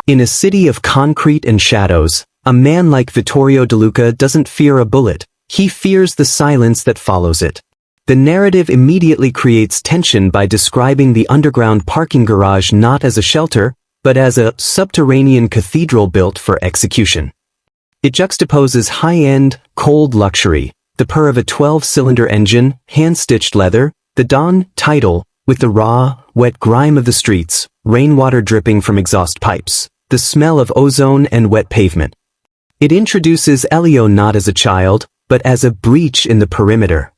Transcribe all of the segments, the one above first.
In a city of concrete and shadows, a man like Vittorio De Luca doesn't fear a bullet, he fears the silence that follows it. The narrative immediately creates tension by describing the underground parking garage not as a shelter, but as a subterranean cathedral built for execution. It juxtaposes high-end, cold luxury, the purr of a 12-cylinder engine, hand-stitched leather, the dawn title, with the raw, wet grime of the streets, rainwater dripping from exhaust pipes, the smell of ozone and wet pavement. It introduces Elio not as a child, but as a breach in the perimeter.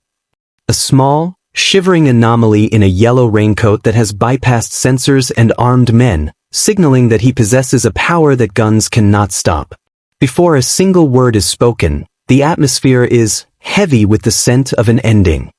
A small, shivering anomaly in a yellow raincoat that has bypassed sensors and armed men, signaling that he possesses a power that guns cannot stop. Before a single word is spoken, the atmosphere is heavy with the scent of an ending.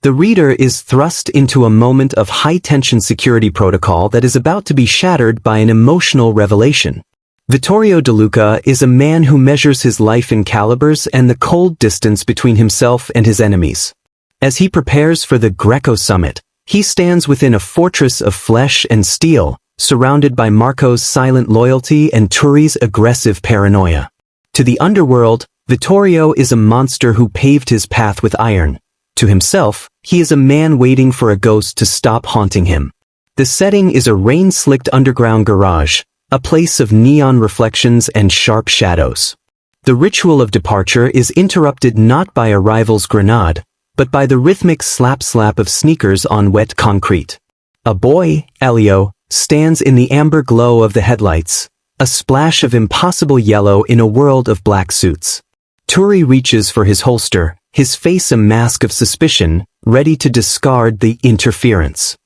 The reader is thrust into a moment of high-tension security protocol that is about to be shattered by an emotional revelation. Vittorio De Luca is a man who measures his life in calibers and the cold distance between himself and his enemies. As he prepares for the Greco summit, he stands within a fortress of flesh and steel, surrounded by Marco's silent loyalty and Turi's aggressive paranoia. To the underworld, Vittorio is a monster who paved his path with iron. To himself, he is a man waiting for a ghost to stop haunting him. The setting is a rain-slicked underground garage, a place of neon reflections and sharp shadows. The ritual of departure is interrupted not by a rival's grenade, but by the rhythmic slap-slap of sneakers on wet concrete. A boy, Elio, stands in the amber glow of the headlights, a splash of impossible yellow in a world of black suits. Turi reaches for his holster, his face a mask of suspicion, ready to discard the interference.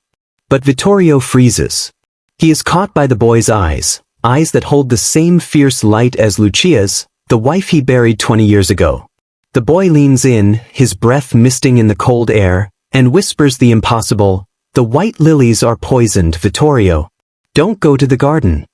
But Vittorio freezes. He is caught by the boy's eyes that hold the same fierce light as Lucia's, the wife he buried 20 years ago. The boy leans in, his breath misting in the cold air, and whispers the impossible, "The white lilies are poisoned, Vittorio. Don't go to the garden."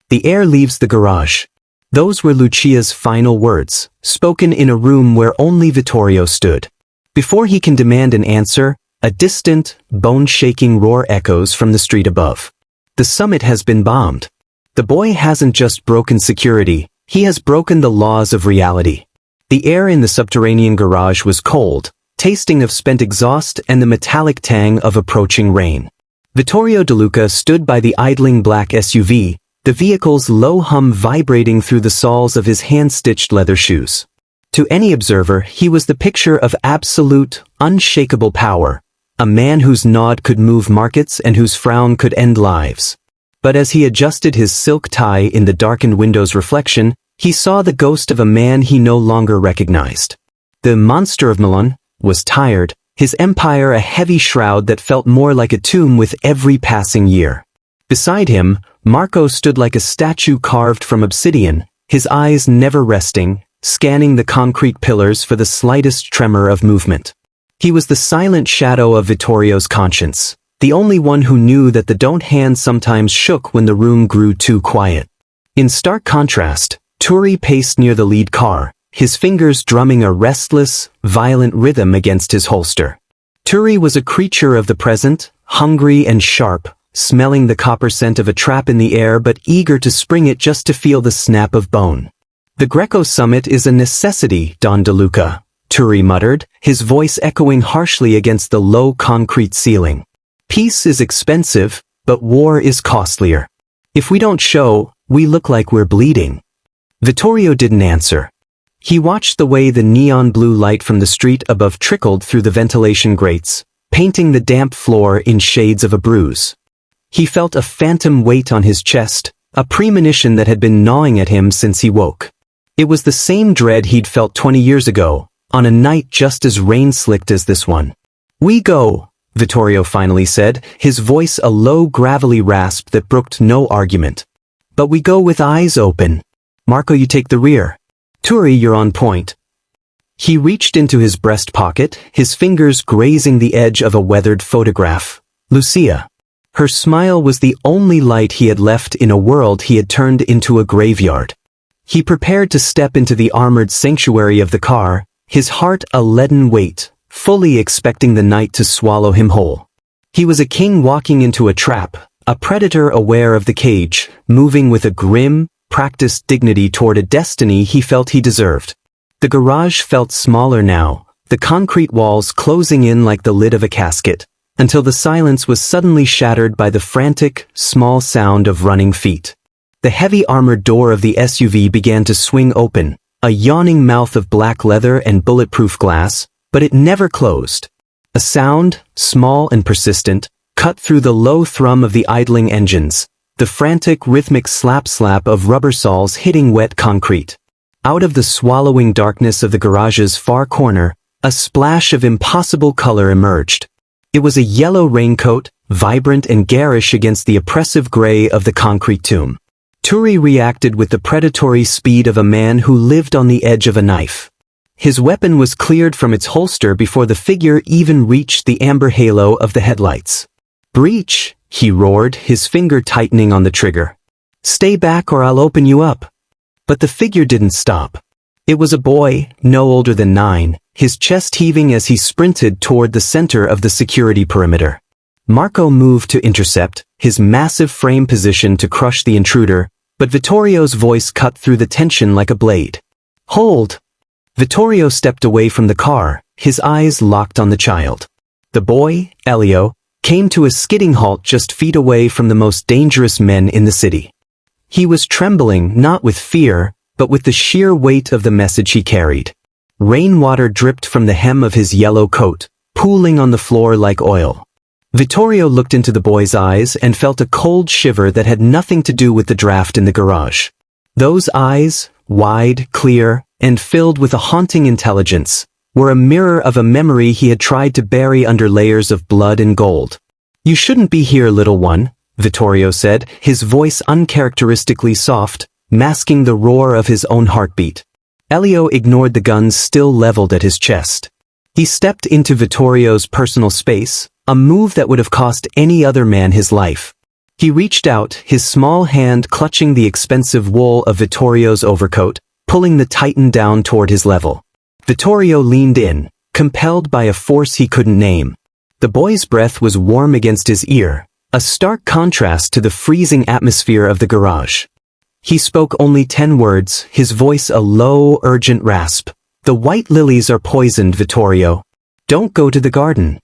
The air leaves the garage. Those were Lucia's final words, spoken in a room where only Vittorio stood. Before he can demand an answer, a distant, bone-shaking roar echoes from the street above. The summit has been bombed. The boy hasn't just broken security, he has broken the laws of reality. The air in the subterranean garage was cold, tasting of spent exhaust and the metallic tang of approaching rain. Vittorio De Luca stood by the idling black SUV, the vehicle's low hum vibrating through the soles of his hand-stitched leather shoes. To any observer, he was the picture of absolute, unshakable power, a man whose nod could move markets and whose frown could end lives. But as he adjusted his silk tie in the darkened window's reflection, he saw the ghost of a man he no longer recognized. The monster of Milan was tired, his empire a heavy shroud that felt more like a tomb with every passing year. Beside him, Marco stood like a statue carved from obsidian, his eyes never resting, scanning the concrete pillars for the slightest tremor of movement. He was the silent shadow of Vittorio's conscience, the only one who knew that the don't hand sometimes shook when the room grew too quiet. In stark contrast, Turi paced near the lead car, his fingers drumming a restless, violent rhythm against his holster. Turi was a creature of the present, hungry and sharp, smelling the copper scent of a trap in the air but eager to spring it just to feel the snap of bone. "The Greco summit is a necessity, Don De Luca," Turi muttered, his voice echoing harshly against the low concrete ceiling. "Peace is expensive, but war is costlier. If we don't show, we look like we're bleeding." Vittorio didn't answer. He watched the way the neon blue light from the street above trickled through the ventilation grates, painting the damp floor in shades of a bruise. He felt a phantom weight on his chest, a premonition that had been gnawing at him since he woke. It was the same dread he'd felt 20 years ago, on a night just as rain-slicked as this one. "We go," Vittorio finally said, his voice a low gravelly rasp that brooked no argument. "But we go with eyes open. Marco, you take the rear. Turi, you're on point." He reached into his breast pocket, his fingers grazing the edge of a weathered photograph. Lucia. Her smile was the only light he had left in a world he had turned into a graveyard. He prepared to step into the armored sanctuary of the car, his heart a leaden weight, fully expecting the night to swallow him whole. He was a king walking into a trap, a predator aware of the cage, moving with a grim, practiced dignity toward a destiny he felt he deserved. The garage felt smaller now, the concrete walls closing in like the lid of a casket, until the silence was suddenly shattered by the frantic, small sound of running feet. The heavy armored door of the SUV began to swing open, a yawning mouth of black leather and bulletproof glass, but it never closed. A sound, small and persistent, cut through the low thrum of the idling engines, the frantic rhythmic slap-slap of rubber soles hitting wet concrete. Out of the swallowing darkness of the garage's far corner, a splash of impossible color emerged. It was a yellow raincoat, vibrant and garish against the oppressive gray of the concrete tomb. Turi reacted with the predatory speed of a man who lived on the edge of a knife. His weapon was cleared from its holster before the figure even reached the amber halo of the headlights. "Breach!" he roared, his finger tightening on the trigger. "Stay back or I'll open you up." But the figure didn't stop. It was a boy, no older than 9, his chest heaving as he sprinted toward the center of the security perimeter. Marco moved to intercept, his massive frame positioned to crush the intruder, but Vittorio's voice cut through the tension like a blade. "Hold!" Vittorio stepped away from the car, his eyes locked on the child. The boy, Elio, came to a skidding halt just feet away from the most dangerous men in the city. He was trembling not with fear, but with the sheer weight of the message he carried. Rainwater dripped from the hem of his yellow coat, pooling on the floor like oil. Vittorio looked into the boy's eyes and felt a cold shiver that had nothing to do with the draft in the garage. Those eyes, wide, clear, and filled with a haunting intelligence, were a mirror of a memory he had tried to bury under layers of blood and gold. "You shouldn't be here, little one," Vittorio said, his voice uncharacteristically soft, masking the roar of his own heartbeat. Elio ignored the guns still leveled at his chest. He stepped into Vittorio's personal space, a move that would have cost any other man his life. He reached out, his small hand clutching the expensive wool of Vittorio's overcoat, pulling the titan down toward his level. Vittorio leaned in, compelled by a force he couldn't name. The boy's breath was warm against his ear, a stark contrast to the freezing atmosphere of the garage. He spoke only 10 words, his voice a low, urgent rasp. "The white lilies are poisoned, Vittorio. Don't go to the garden."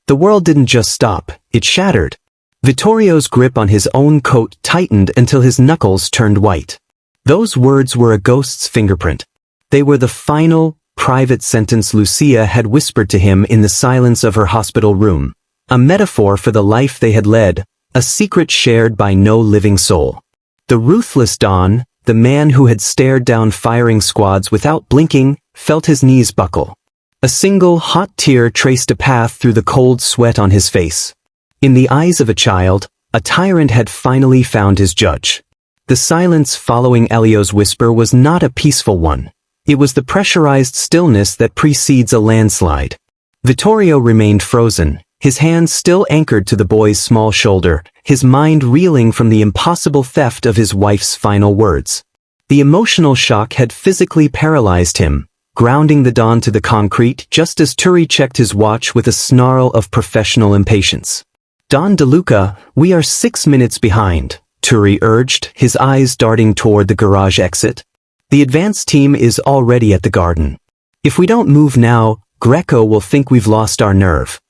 The world didn't just stop, it shattered. Vittorio's grip on his own coat tightened until his knuckles turned white. Those words were a ghost's fingerprint. They were the final, private sentence Lucia had whispered to him in the silence of her hospital room. A metaphor for the life they had led, a secret shared by no living soul. The ruthless Don, the man who had stared down firing squads without blinking, felt his knees buckle. A single hot tear traced a path through the cold sweat on his face. In the eyes of a child, a tyrant had finally found his judge. The silence following Elio's whisper was not a peaceful one. It was the pressurized stillness that precedes a landslide. Vittorio remained frozen, his hands still anchored to the boy's small shoulder, his mind reeling from the impossible theft of his wife's final words. The emotional shock had physically paralyzed him, grounding the Don to the concrete just as Turi checked his watch with a snarl of professional impatience. "Don DeLuca, we are 6 minutes behind," Turi urged, his eyes darting toward the garage exit. "The advance team is already at the garden. If we don't move now, Greco will think we've lost our nerve."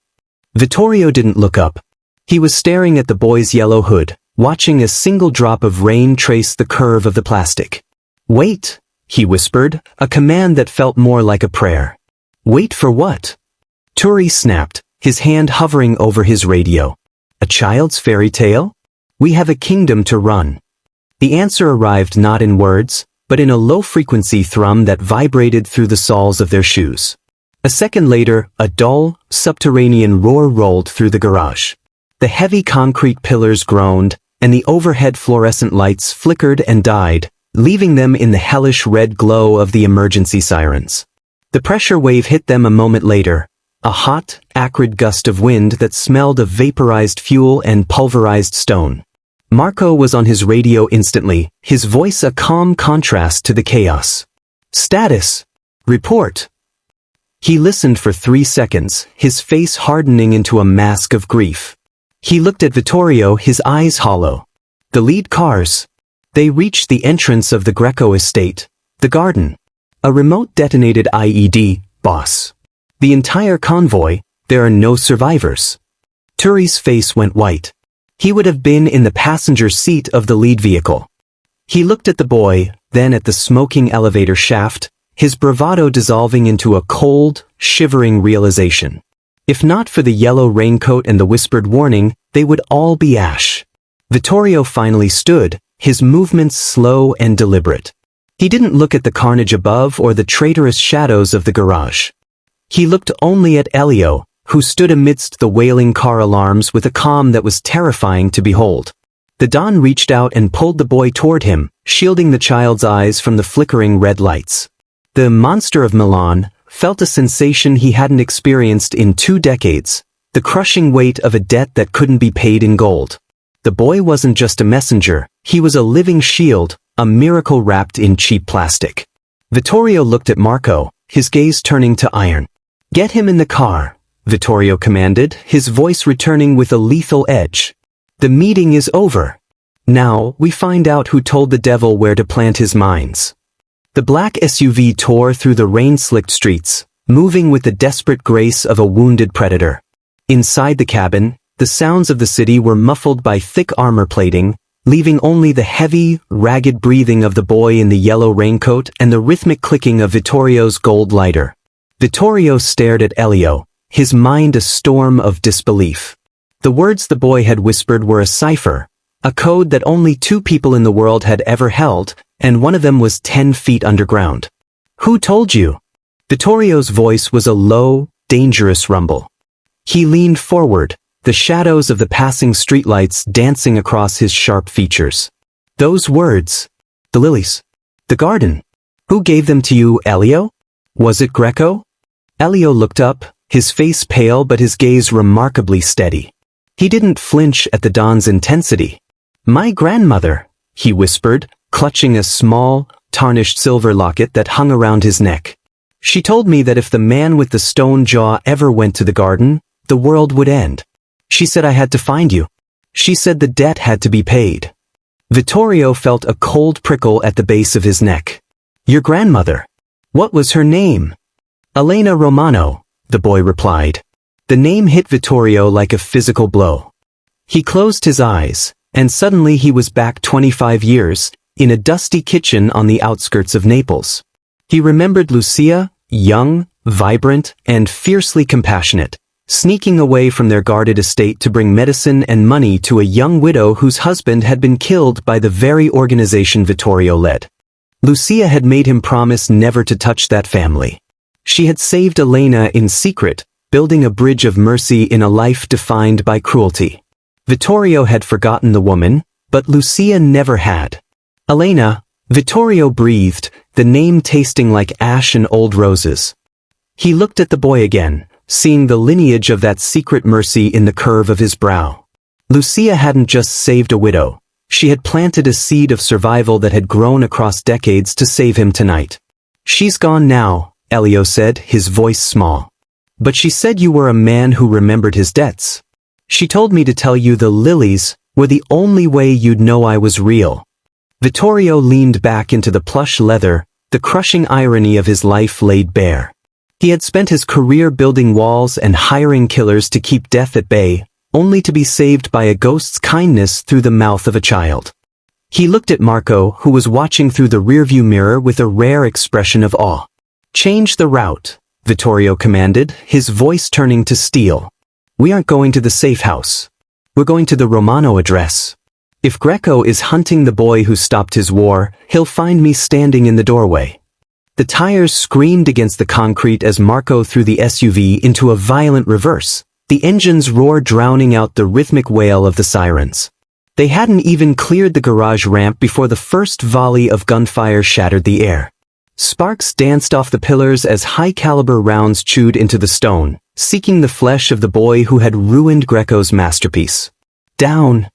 Vittorio didn't look up. He was staring at the boy's yellow hood, watching a single drop of rain trace the curve of the plastic. "Wait," he whispered, a command that felt more like a prayer. "Wait for what?" Turi snapped, his hand hovering over his radio. "A child's fairy tale? We have a kingdom to run." The answer arrived not in words, but in a low-frequency thrum that vibrated through the soles of their shoes. A second later, a dull, subterranean roar rolled through the garage. The heavy concrete pillars groaned, and the overhead fluorescent lights flickered and died, leaving them in the hellish red glow of the emergency sirens. The pressure wave hit them a moment later, a hot, acrid gust of wind that smelled of vaporized fuel and pulverized stone. Marco was on his radio instantly, his voice a calm contrast to the chaos. "Status. Report." He listened for 3 seconds, his face hardening into a mask of grief. He looked at Vittorio, his eyes hollow. The lead cars. They reached the entrance of the Greco estate, the garden. A remote detonated IED, boss. The entire convoy, there are no survivors. Turi's face went white. He would have been in the passenger seat of the lead vehicle. He looked at the boy, then at the smoking elevator shaft, his bravado dissolving into a cold, shivering realization. If not for the yellow raincoat and the whispered warning, they would all be ash. Vittorio finally stood, his movements slow and deliberate. He didn't look at the carnage above or the traitorous shadows of the garage. He looked only at Elio, who stood amidst the wailing car alarms with a calm that was terrifying to behold. The Don reached out and pulled the boy toward him, shielding the child's eyes from the flickering red lights. The monster of Milan felt a sensation he hadn't experienced in 2 decades, the crushing weight of a debt that couldn't be paid in gold. The boy wasn't just a messenger, he was a living shield, a miracle wrapped in cheap plastic. Vittorio looked at Marco, his gaze turning to iron. "Get him in the car," Vittorio commanded, his voice returning with a lethal edge. "The meeting is over. Now, we find out who told the devil where to plant his mines." The black SUV tore through the rain-slicked streets, moving with the desperate grace of a wounded predator. Inside the cabin, the sounds of the city were muffled by thick armor plating, leaving only the heavy, ragged breathing of the boy in the yellow raincoat and the rhythmic clicking of Vittorio's gold lighter. Vittorio stared at Elio, his mind a storm of disbelief. The words the boy had whispered were a cipher, a code that only 2 people in the world had ever held, and one of them was 10 feet underground. "Who told you?" Vittorio's voice was a low, dangerous rumble. He leaned forward, the shadows of the passing streetlights dancing across his sharp features. "Those words. The lilies. The garden. Who gave them to you, Elio? Was it Greco?" Elio looked up, his face pale but his gaze remarkably steady. He didn't flinch at the Don's intensity. "My grandmother," he whispered, clutching a small, tarnished silver locket that hung around his neck. "She told me that if the man with the stone jaw ever went to the garden, the world would end. She said I had to find you. She said the debt had to be paid." Vittorio felt a cold prickle at the base of his neck. "Your grandmother. What was her name?" "Elena Romano," the boy replied. The name hit Vittorio like a physical blow. He closed his eyes, and suddenly he was back 25 years, in a dusty kitchen on the outskirts of Naples. He remembered Lucia, young, vibrant, and fiercely compassionate, sneaking away from their guarded estate to bring medicine and money to a young widow whose husband had been killed by the very organization Vittorio led. Lucia had made him promise never to touch that family. She had saved Elena in secret, building a bridge of mercy in a life defined by cruelty. Vittorio had forgotten the woman, but Lucia never had. "Elena," Vittorio breathed, the name tasting like ash and old roses. He looked at the boy again, seeing the lineage of that secret mercy in the curve of his brow. Lucia hadn't just saved a widow. She had planted a seed of survival that had grown across decades to save him tonight. "She's gone now," Elio said, his voice small. "But she said you were a man who remembered his debts. She told me to tell you the lilies were the only way you'd know I was real." Vittorio leaned back into the plush leather, the crushing irony of his life laid bare. He had spent his career building walls and hiring killers to keep death at bay, only to be saved by a ghost's kindness through the mouth of a child. He looked at Marco, who was watching through the rearview mirror with a rare expression of awe. "Change the route," Vittorio commanded, his voice turning to steel. "We aren't going to the safe house. We're going to the Romano address. If Greco is hunting the boy who stopped his war, he'll find me standing in the doorway." The tires screamed against the concrete as Marco threw the SUV into a violent reverse, the engine's roar drowning out the rhythmic wail of the sirens. They hadn't even cleared the garage ramp before the first volley of gunfire shattered the air. Sparks danced off the pillars as high-caliber rounds chewed into the stone, seeking the flesh of the boy who had ruined Greco's masterpiece. "Down!"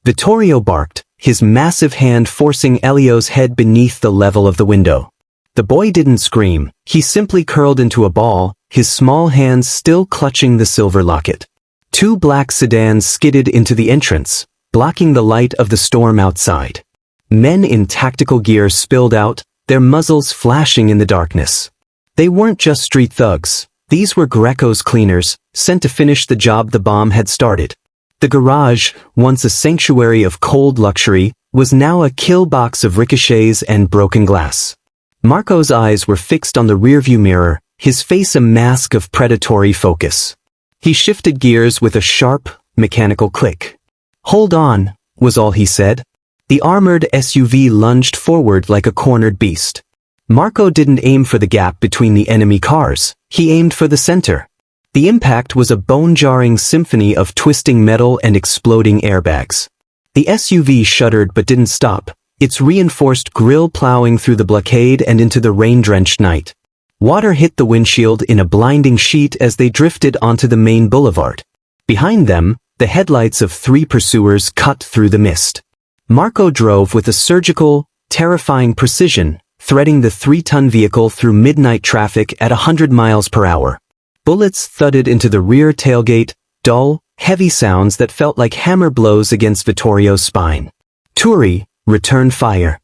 Vittorio barked, his massive hand forcing Elio's head beneath the level of the window. The boy didn't scream, he simply curled into a ball, his small hands still clutching the silver locket. Two black sedans skidded into the entrance, blocking the light of the storm outside. Men in tactical gear spilled out, their muzzles flashing in the darkness. They weren't just street thugs. These were Greco's cleaners, sent to finish the job the bomb had started. The garage, once a sanctuary of cold luxury, was now a kill box of ricochets and broken glass. Marco's eyes were fixed on the rearview mirror, his face a mask of predatory focus. He shifted gears with a sharp, mechanical click. "Hold on," was all he said. The armored SUV lunged forward like a cornered beast. Marco didn't aim for the gap between the enemy cars, he aimed for the center. The impact was a bone-jarring symphony of twisting metal and exploding airbags. The SUV shuddered but didn't stop, its reinforced grille plowing through the blockade and into the rain-drenched night. Water hit the windshield in a blinding sheet as they drifted onto the main boulevard. Behind them, the headlights of three pursuers cut through the mist. Marco drove with a surgical, terrifying precision, threading the 3-ton vehicle through midnight traffic at 100 miles per hour. Bullets thudded into the rear tailgate, dull, heavy sounds that felt like hammer blows against Vittorio's spine. "Turi, return fire,"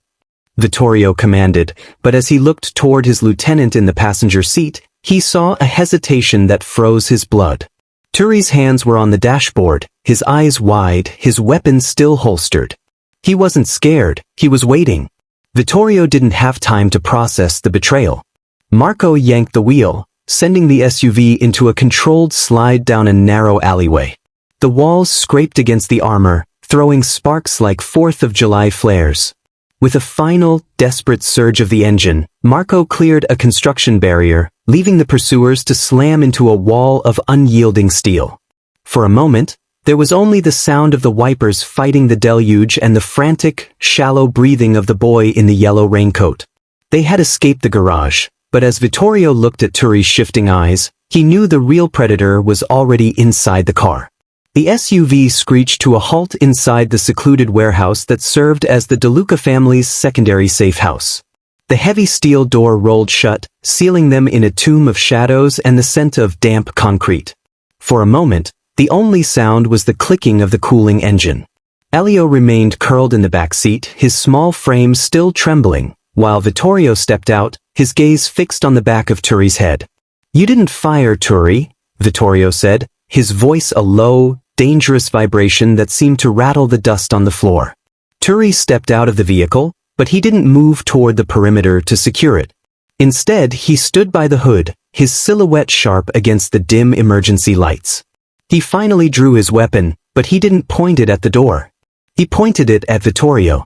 Vittorio commanded, but as he looked toward his lieutenant in the passenger seat, he saw a hesitation that froze his blood. Turi's hands were on the dashboard, his eyes wide, his weapon still holstered. He wasn't scared, he was waiting. Vittorio didn't have time to process the betrayal. Marco yanked the wheel, sending the SUV into a controlled slide down a narrow alleyway. The walls scraped against the armor, throwing sparks like 4th of July flares. With a final, desperate surge of the engine, Marco cleared a construction barrier, leaving the pursuers to slam into a wall of unyielding steel. For a moment, there was only the sound of the wipers fighting the deluge and the frantic, shallow breathing of the boy in the yellow raincoat. They had escaped the garage, but as Vittorio looked at Turi's shifting eyes, he knew the real predator was already inside the car. The SUV screeched to a halt inside the secluded warehouse that served as the DeLuca family's secondary safe house. The heavy steel door rolled shut, sealing them in a tomb of shadows and the scent of damp concrete. For a moment, the only sound was the clicking of the cooling engine. Elio remained curled in the back seat, his small frame still trembling, while Vittorio stepped out, his gaze fixed on the back of Turi's head. "You didn't fire, Turi," Vittorio said, his voice a low, dangerous vibration that seemed to rattle the dust on the floor. Turi stepped out of the vehicle, but he didn't move toward the perimeter to secure it. Instead, he stood by the hood, his silhouette sharp against the dim emergency lights. He finally drew his weapon, but he didn't point it at the door. He pointed it at Vittorio.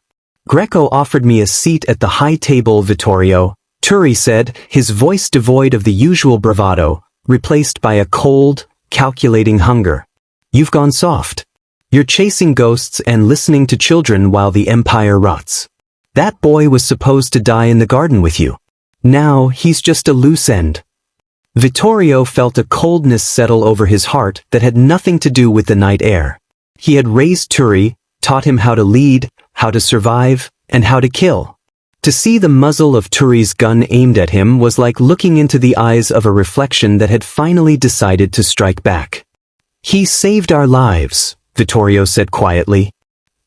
"Greco offered me a seat at the high table, Vittorio," Turi said, his voice devoid of the usual bravado, replaced by a cold, calculating hunger. "You've gone soft. You're chasing ghosts and listening to children while the empire rots. That boy was supposed to die in the garden with you. Now he's just a loose end." Vittorio felt a coldness settle over his heart that had nothing to do with the night air. He had raised Turi, taught him how to lead, how to survive, and how to kill. To see the muzzle of Turi's gun aimed at him was like looking into the eyes of a reflection that had finally decided to strike back. "He saved our lives," Vittorio said quietly.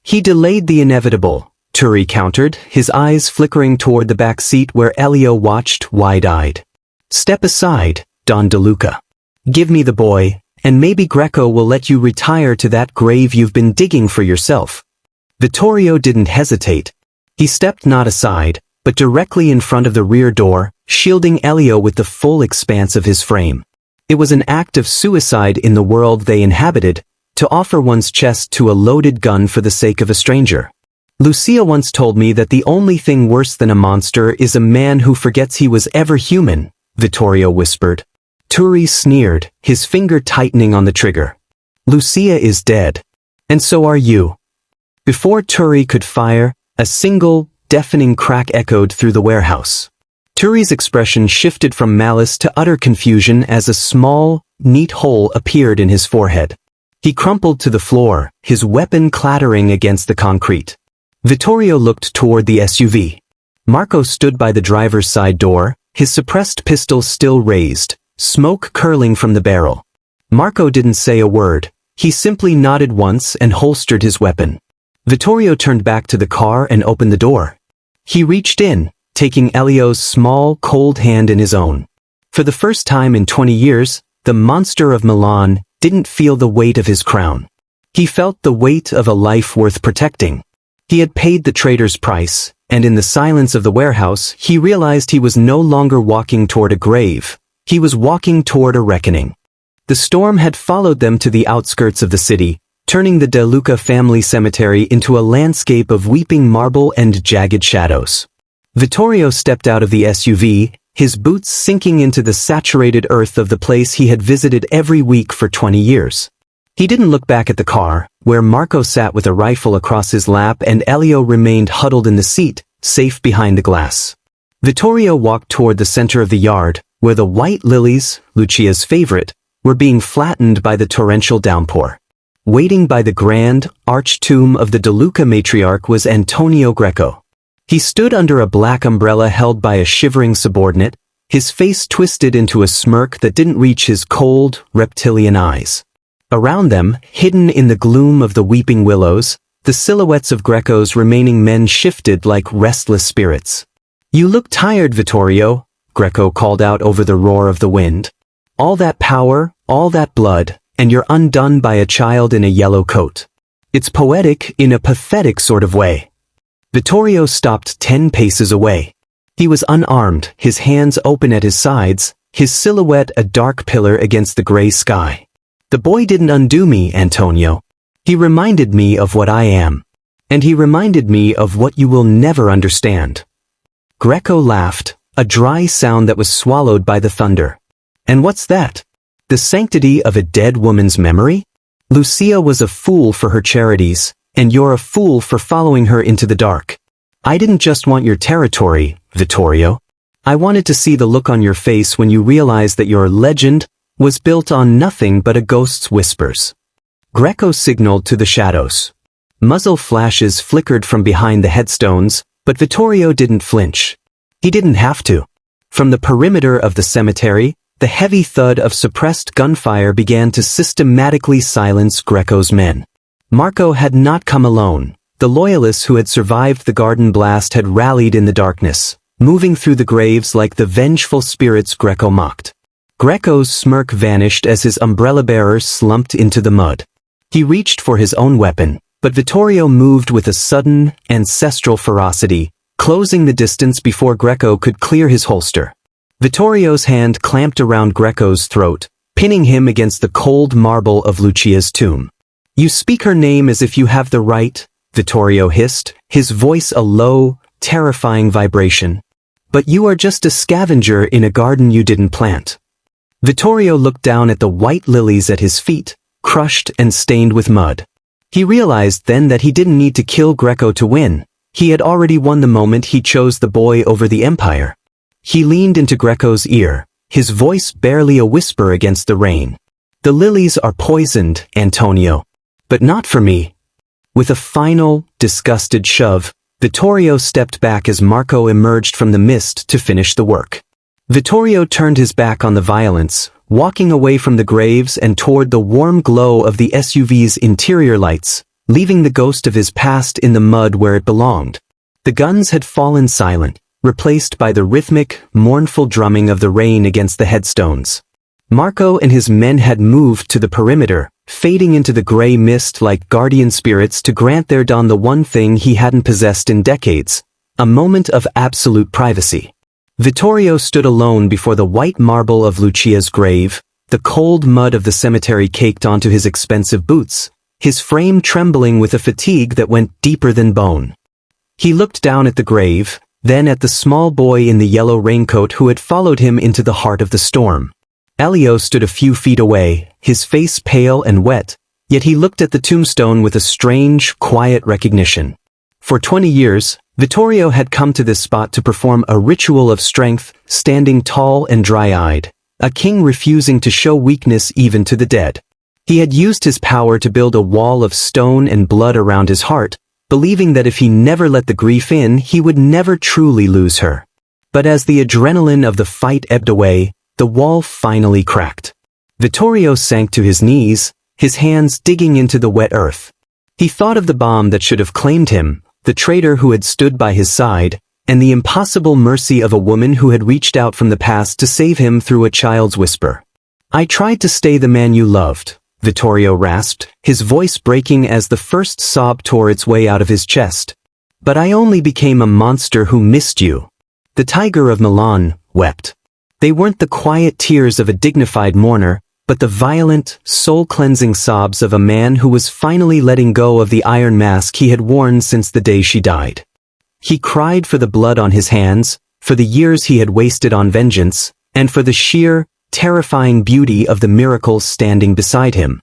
"He delayed the inevitable," Turi countered, his eyes flickering toward the back seat where Elio watched wide-eyed. "Step aside, Don DeLuca. Give me the boy, and maybe Greco will let you retire to that grave you've been digging for yourself." Vittorio didn't hesitate. He stepped not aside, but directly in front of the rear door, shielding Elio with the full expanse of his frame. It was an act of suicide in the world they inhabited, to offer one's chest to a loaded gun for the sake of a stranger. "Lucia once told me that the only thing worse than a monster is a man who forgets he was ever human," Vittorio whispered. Turi sneered, his finger tightening on the trigger. "Lucia is dead. And so are you." Before Turi could fire, a single, deafening crack echoed through the warehouse. Turi's expression shifted from malice to utter confusion as a small, neat hole appeared in his forehead. He crumpled to the floor, his weapon clattering against the concrete. Vittorio looked toward the SUV. Marco stood by the driver's side door, his suppressed pistol still raised, smoke curling from the barrel. Marco didn't say a word, He simply nodded once and holstered his weapon. Vittorio turned back to the car and opened the door. He reached in, taking Elio's small, cold hand in his own. For the first time in 20 years, the monster of Milan didn't feel the weight of his crown. He felt the weight of a life worth protecting. He had paid the traitor's price, and in the silence of the warehouse, he realized he was no longer walking toward a grave. He was walking toward a reckoning. The storm had followed them to the outskirts of the city, turning the De Luca family cemetery into a landscape of weeping marble and jagged shadows. Vittorio stepped out of the SUV, his boots sinking into the saturated earth of the place he had visited every week for 20 years. He didn't look back at the car, where Marco sat with a rifle across his lap and Elio remained huddled in the seat, safe behind the glass. Vittorio walked toward the center of the yard, where the white lilies, Lucia's favorite, were being flattened by the torrential downpour. Waiting by the grand, arched tomb of the De Luca matriarch was Antonio Greco. He stood under a black umbrella held by a shivering subordinate, his face twisted into a smirk that didn't reach his cold, reptilian eyes. Around them, hidden in the gloom of the weeping willows, the silhouettes of Greco's remaining men shifted like restless spirits. "You look tired, Vittorio," Greco called out over the roar of the wind. "All that power, all that blood, and you're undone by a child in a yellow coat. It's poetic in a pathetic sort of way." Vittorio stopped 10 paces away. He was unarmed, his hands open at his sides, his silhouette a dark pillar against the gray sky. "The boy didn't undo me, Antonio. He reminded me of what I am. And he reminded me of what you will never understand." Greco laughed, a dry sound that was swallowed by the thunder. "And what's that? The sanctity of a dead woman's memory? Lucia was a fool for her charities, and you're a fool for following her into the dark. I didn't just want your territory, Vittorio. I wanted to see the look on your face when you realized that your legend was built on nothing but a ghost's whispers." Greco signaled to the shadows. Muzzle flashes flickered from behind the headstones, but Vittorio didn't flinch. He didn't have to. From the perimeter of the cemetery, the heavy thud of suppressed gunfire began to systematically silence Greco's men. Marco had not come alone. The loyalists who had survived the garden blast had rallied in the darkness, moving through the graves like the vengeful spirits Greco mocked. Greco's smirk vanished as his umbrella-bearer slumped into the mud. He reached for his own weapon, but Vittorio moved with a sudden, ancestral ferocity, closing the distance before Greco could clear his holster. Vittorio's hand clamped around Greco's throat, pinning him against the cold marble of Lucia's tomb. "You speak her name as if you have the right," Vittorio hissed, his voice a low, terrifying vibration. "But you are just a scavenger in a garden you didn't plant." Vittorio looked down at the white lilies at his feet, crushed and stained with mud. He realized then that he didn't need to kill Greco to win. He had already won the moment he chose the boy over the empire. He leaned into Greco's ear, his voice barely a whisper against the rain. "The lilies are poisoned, Antonio. But not for me." With a final, disgusted shove, Vittorio stepped back as Marco emerged from the mist to finish the work. Vittorio turned his back on the violence, walking away from the graves and toward the warm glow of the SUV's interior lights, leaving the ghost of his past in the mud where it belonged. The guns had fallen silent, replaced by the rhythmic, mournful drumming of the rain against the headstones. Marco and his men had moved to the perimeter, fading into the gray mist like guardian spirits to grant their Don the one thing he hadn't possessed in decades, a moment of absolute privacy. Vittorio stood alone before the white marble of Lucia's grave, the cold mud of the cemetery caked onto his expensive boots, his frame trembling with a fatigue that went deeper than bone. He looked down at the grave, then at the small boy in the yellow raincoat who had followed him into the heart of the storm. Elio stood a few feet away, his face pale and wet, yet he looked at the tombstone with a strange, quiet recognition. For 20 years, Vittorio had come to this spot to perform a ritual of strength, standing tall and dry-eyed, a king refusing to show weakness even to the dead. He had used his power to build a wall of stone and blood around his heart, believing that if he never let the grief in, he would never truly lose her. But as the adrenaline of the fight ebbed away, the wall finally cracked. Vittorio sank to his knees, his hands digging into the wet earth. He thought of the bomb that should have claimed him, the traitor who had stood by his side, and the impossible mercy of a woman who had reached out from the past to save him through a child's whisper. "I tried to stay the man you loved," Vittorio rasped, his voice breaking as the first sob tore its way out of his chest. "But I only became a monster who missed you." The tiger of Milan wept. They weren't the quiet tears of a dignified mourner, but the violent, soul-cleansing sobs of a man who was finally letting go of the iron mask he had worn since the day she died. He cried for the blood on his hands, for the years he had wasted on vengeance, and for the sheer, terrifying beauty of the miracles standing beside him.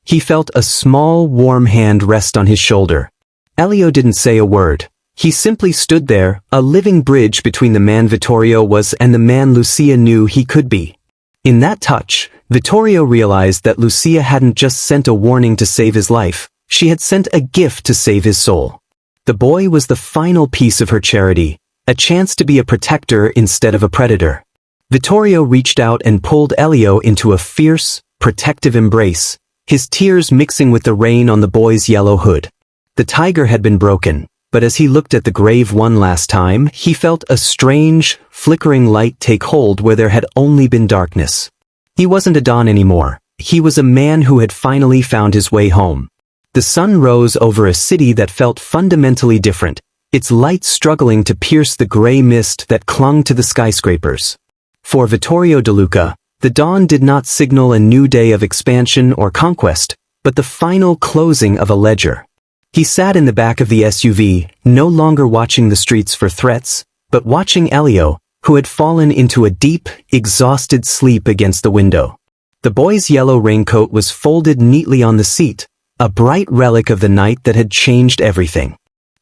He felt a small, warm hand rest on his shoulder. Elio didn't say a word. He simply stood there, a living bridge between the man Vittorio was and the man Lucia knew he could be. In that touch, Vittorio realized that Lucia hadn't just sent a warning to save his life, she had sent a gift to save his soul. The boy was the final piece of her charity, a chance to be a protector instead of a predator. Vittorio reached out and pulled Elio into a fierce, protective embrace, his tears mixing with the rain on the boy's yellow hood. The tiger had been broken, but as he looked at the grave one last time, he felt a strange, flickering light take hold where there had only been darkness. He wasn't a Don anymore. He was a man who had finally found his way home. The sun rose over a city that felt fundamentally different, its light struggling to pierce the gray mist that clung to the skyscrapers. For Vittorio De Luca, the dawn did not signal a new day of expansion or conquest, but the final closing of a ledger. He sat in the back of the SUV, no longer watching the streets for threats, but watching Elio, who had fallen into a deep, exhausted sleep against the window. The boy's yellow raincoat was folded neatly on the seat, a bright relic of the night that had changed everything.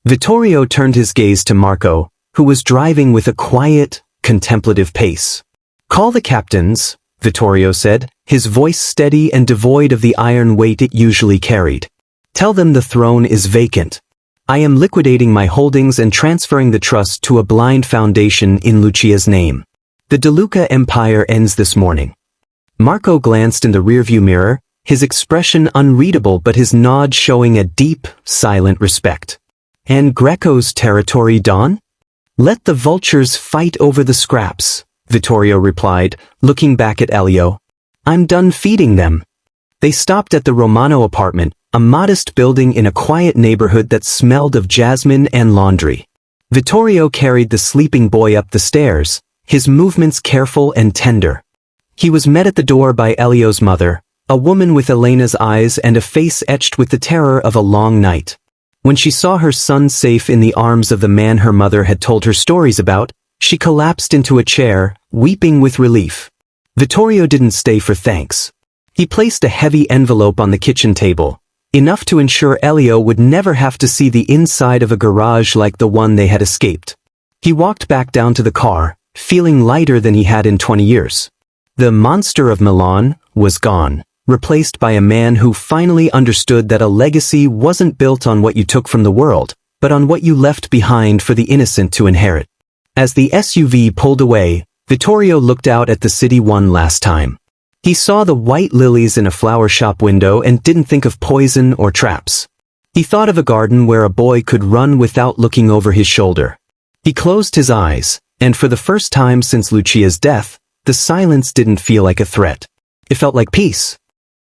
Vittorio turned his gaze to Marco, who was driving with a quiet, contemplative pace. "Call the captains," Vittorio said, his voice steady and devoid of the iron weight it usually carried. "Tell them the throne is vacant. I am liquidating my holdings and transferring the trust to a blind foundation in Lucia's name. The De Luca empire ends this morning." Marco glanced in the rearview mirror, his expression unreadable but his nod showing a deep, silent respect. "And Greco's territory, Don? Let the vultures fight over the scraps," Vittorio replied, looking back at Elio. "I'm done feeding them." They stopped at the Romano apartment, a modest building in a quiet neighborhood that smelled of jasmine and laundry. Vittorio carried the sleeping boy up the stairs, his movements careful and tender. He was met at the door by Elio's mother, a woman with Elena's eyes and a face etched with the terror of a long night. When she saw her son safe in the arms of the man her mother had told her stories about, she collapsed into a chair, weeping with relief. Vittorio didn't stay for thanks. He placed a heavy envelope on the kitchen table, enough to ensure Elio would never have to see the inside of a garage like the one they had escaped. He walked back down to the car, feeling lighter than he had in 20 years. The monster of Milan was gone, replaced by a man who finally understood that a legacy wasn't built on what you took from the world, but on what you left behind for the innocent to inherit. As the SUV pulled away, Vittorio looked out at the city one last time. He saw the white lilies in a flower shop window and didn't think of poison or traps. He thought of a garden where a boy could run without looking over his shoulder. He closed his eyes, and for the first time since Lucia's death, the silence didn't feel like a threat. It felt like peace.